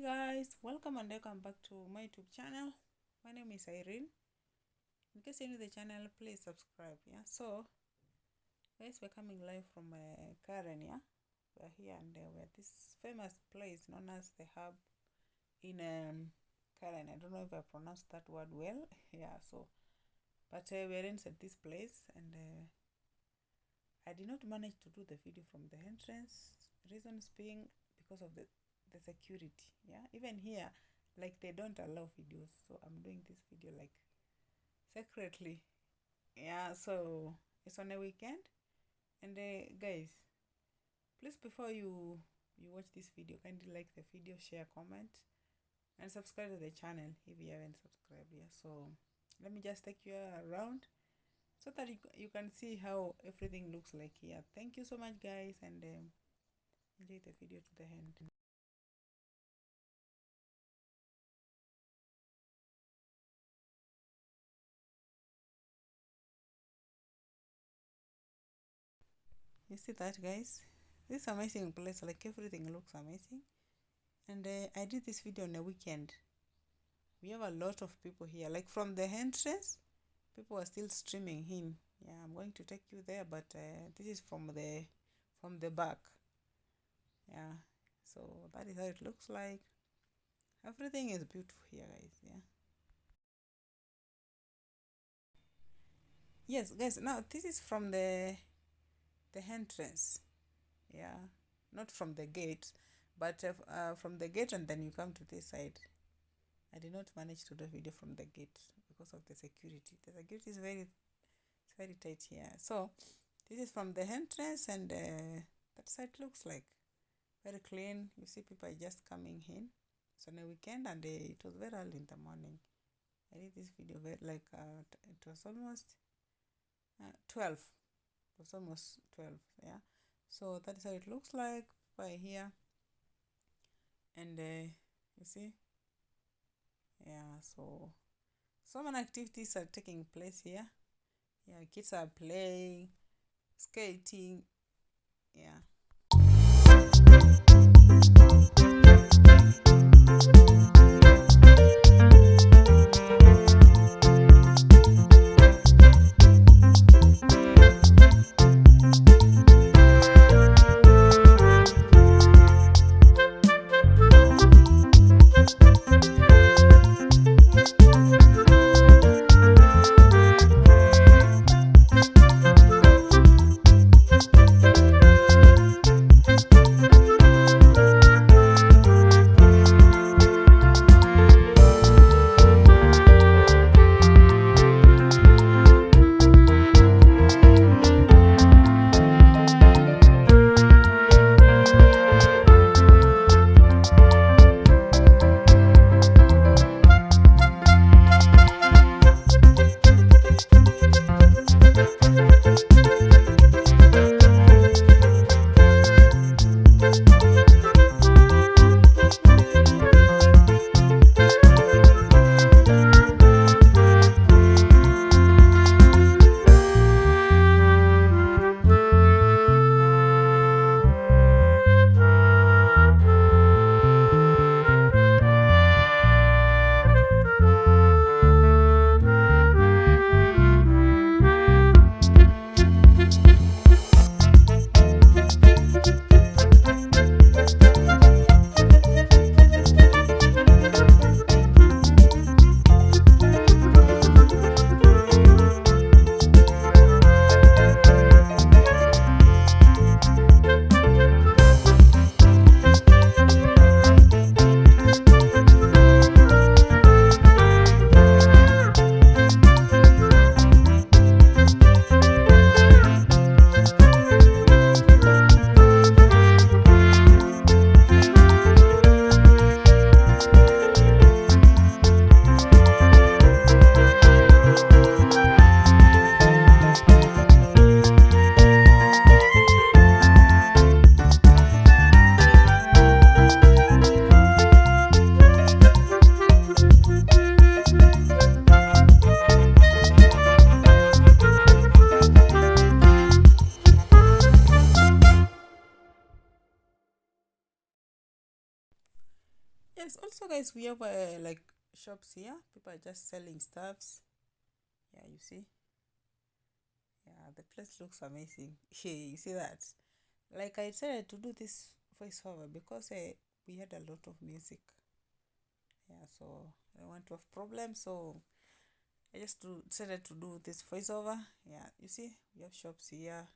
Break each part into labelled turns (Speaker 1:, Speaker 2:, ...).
Speaker 1: Guys, welcome and welcome back to my YouTube channel. My name is Irene. In case you're new to the channel, please subscribe. So guys, we're coming live from Karen. We're here and we're at this famous place known as the hub in Karen. I don't know if I pronounced that word well. But we're inside this place, and I did not manage to do the video from the entrance. Reasons being because of the security. Even here, like, they don't allow videos, so I'm doing this video like secretly. So it's on a weekend, and guys, please, before you watch this video, kindly like the video, share, comment, and subscribe to the channel if you haven't subscribed. So let me just take you around so that you can see how everything looks like here. Thank you so much, guys, and enjoy the video to the end. You see that, guys? This amazing place, like, everything looks amazing. And I did this video on a weekend. We have a lot of people here, like from the entrance. People are still streaming in. I'm going to take you there, but this is from the back. So that is how it looks like. Everything is beautiful here, guys. Yes, guys, now this is from the entrance. Not from the gate, but from the gate, and then you come to this side. I did not manage to do a video from the gate because of the security. The security is very tight here. So this is from the entrance, and that side looks like very clean. You see, people are just coming in. It's on a weekend, and it was very early in the morning. I did this video it was almost 12. It was almost 12. So that is how it looks like by here. And you see, so many activities are taking place here. Kids are playing, skating. Yes, also guys, we have like shops here. People are just selling stuffs. Yeah, you see. Yeah, the place looks amazing. You see that? Like I decided to do this voiceover because we had a lot of music. Yeah, so I don't want to have problems. So I just decided to do this voiceover. Yeah, you see, we have shops here.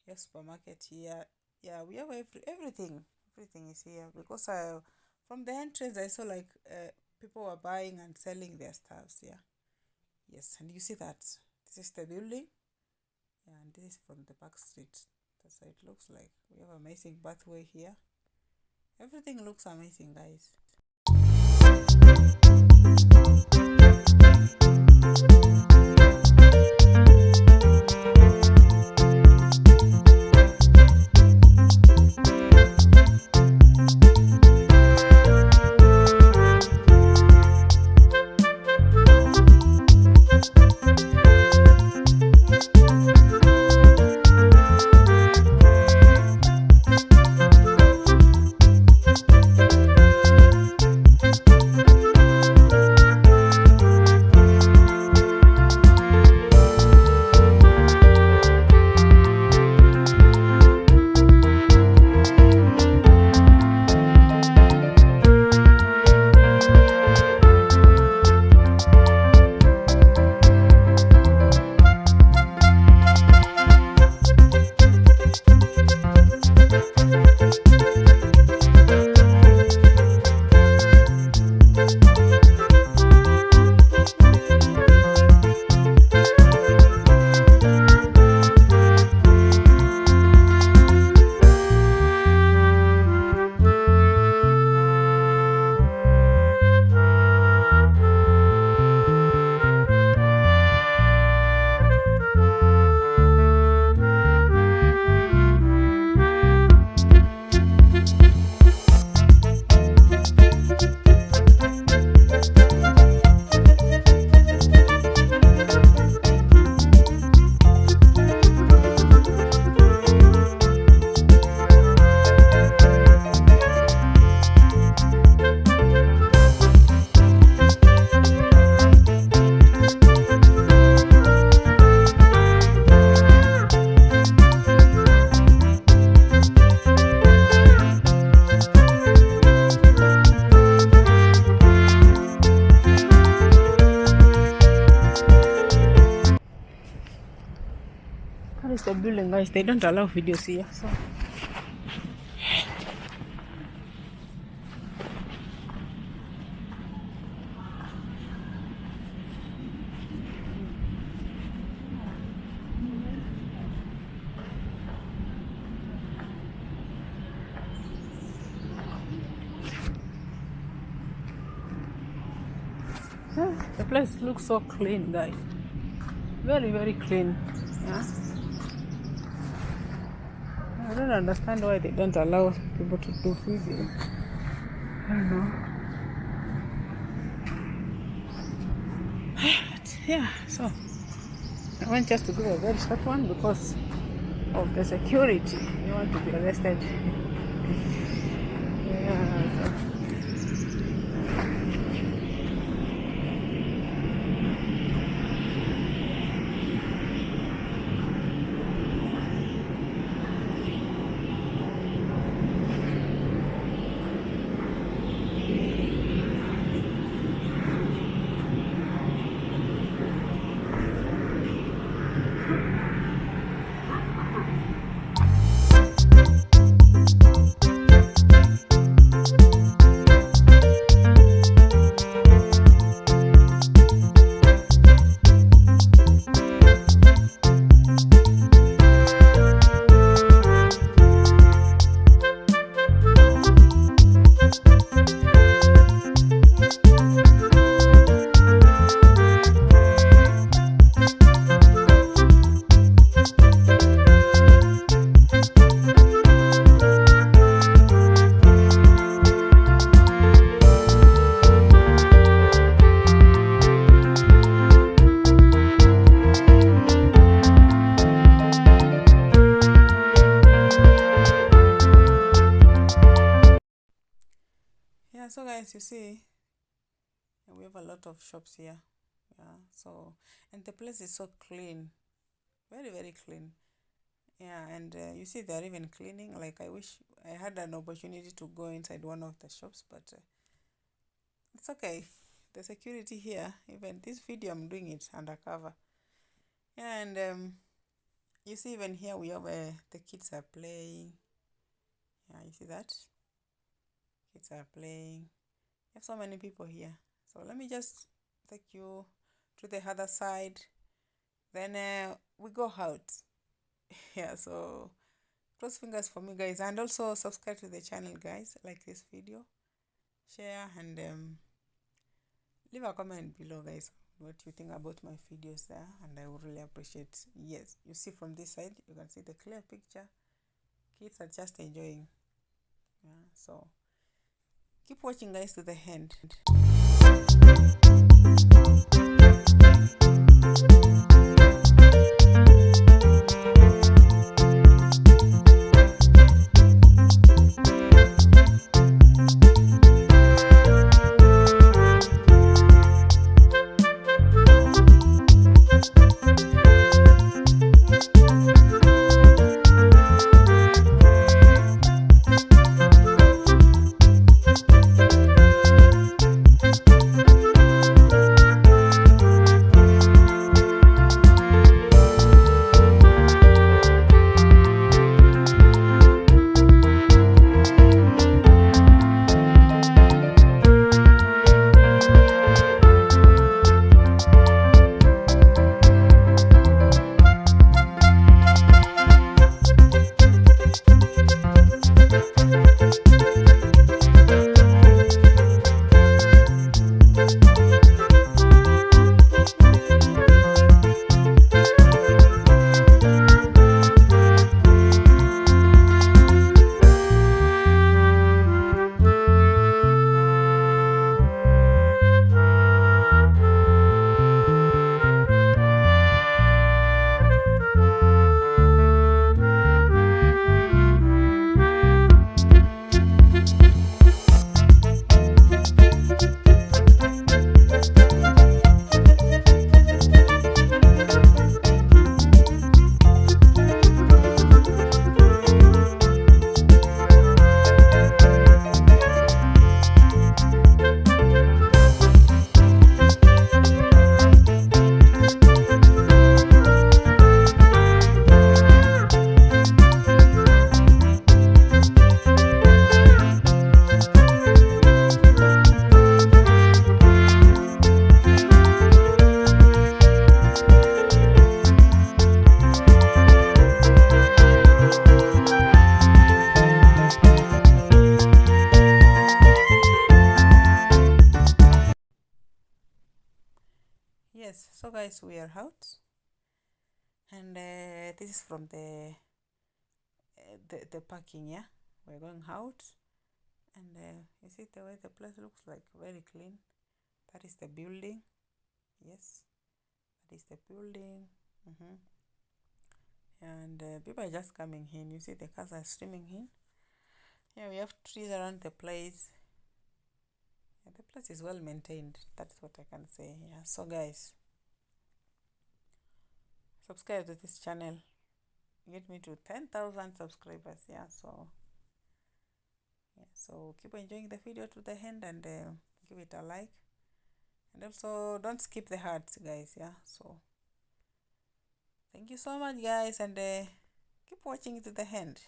Speaker 1: We have supermarket here. Yeah, we have everything. Everything is here because from the entrance I saw like people were buying and selling their stuffs. Yeah, yes, and you see that this is the building. Yeah, and this is from the back street. That's how it looks like. We have amazing pathway here. Everything looks amazing, guys. That is the building, guys. They don't allow videos here, so. The place looks so clean, guys. Very, very clean. Yeah. I don't understand why they don't allow people to do video. I don't know. But yeah, so I want just to do a very short one because of the security. You want to be arrested. Yeah, so. Yeah, so guys, you see, we have a lot of shops here. Yeah, so, and the place is so clean, very, very clean. Yeah, and you see, they're even cleaning. Like, I wish I had an opportunity to go inside one of the shops, but it's okay. The security here, even this video, I'm doing it undercover. Yeah, and you see, even here we have the kids are playing. Yeah, you see that? Kids are playing. We have so many people here. So let me just take you to the other side. Then we go out. Yeah, so cross fingers for me, guys. And also subscribe to the channel, guys. Like this video. Share and leave a comment below, guys, what you think about my videos there, and I would really appreciate. Yes, you see from this side, you can see the clear picture. Kids are just enjoying. Yeah, so keep watching, guys, to the end. Yes, so guys, we are out, and this is from the parking. Yeah, we're going out, and you see the way the place looks like, very clean. That is the building. Yes, that is the building. And people are just coming in. You see the cars are streaming in. Yeah, we have trees around the place. Yeah, the place is well maintained. That's what I can say. Yeah, so guys, subscribe to this channel. Get me to 10,000 subscribers. Yeah, so keep enjoying the video to the end, and give it a like, and also don't skip the hearts, guys. Yeah, so thank you so much, guys, and keep watching to the end.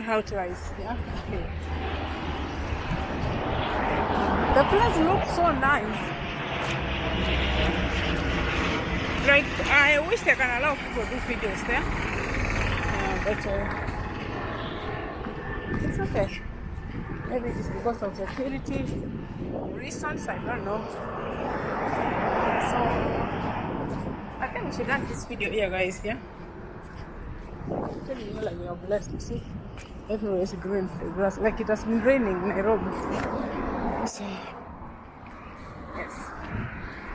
Speaker 1: how it lies. Yeah. Okay. The place looks so nice. Like, I wish they can allow people to do videos there. But it's okay. Maybe it's because of security reasons, I don't know. So I think we should end this video here, guys. Yeah. I'm telling you, like, you're blessed. You see, everywhere is green. The grass, like it has been raining in Nairobi. So yes,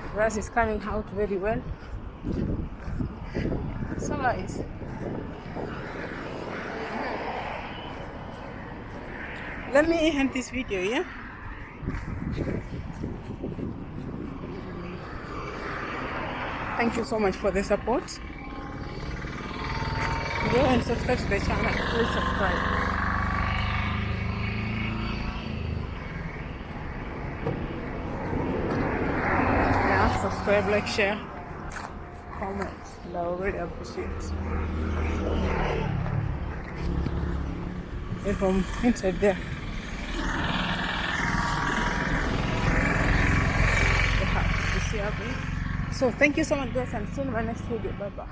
Speaker 1: the grass is coming out very well. So nice. Let me end this video, yeah? Thank you so much for the support. Go and subscribe to the channel. Please subscribe. Yeah, subscribe, like, share, comment. And I really appreciate. And from inside there. So thank you so much, guys, and see you in my next video. Bye bye.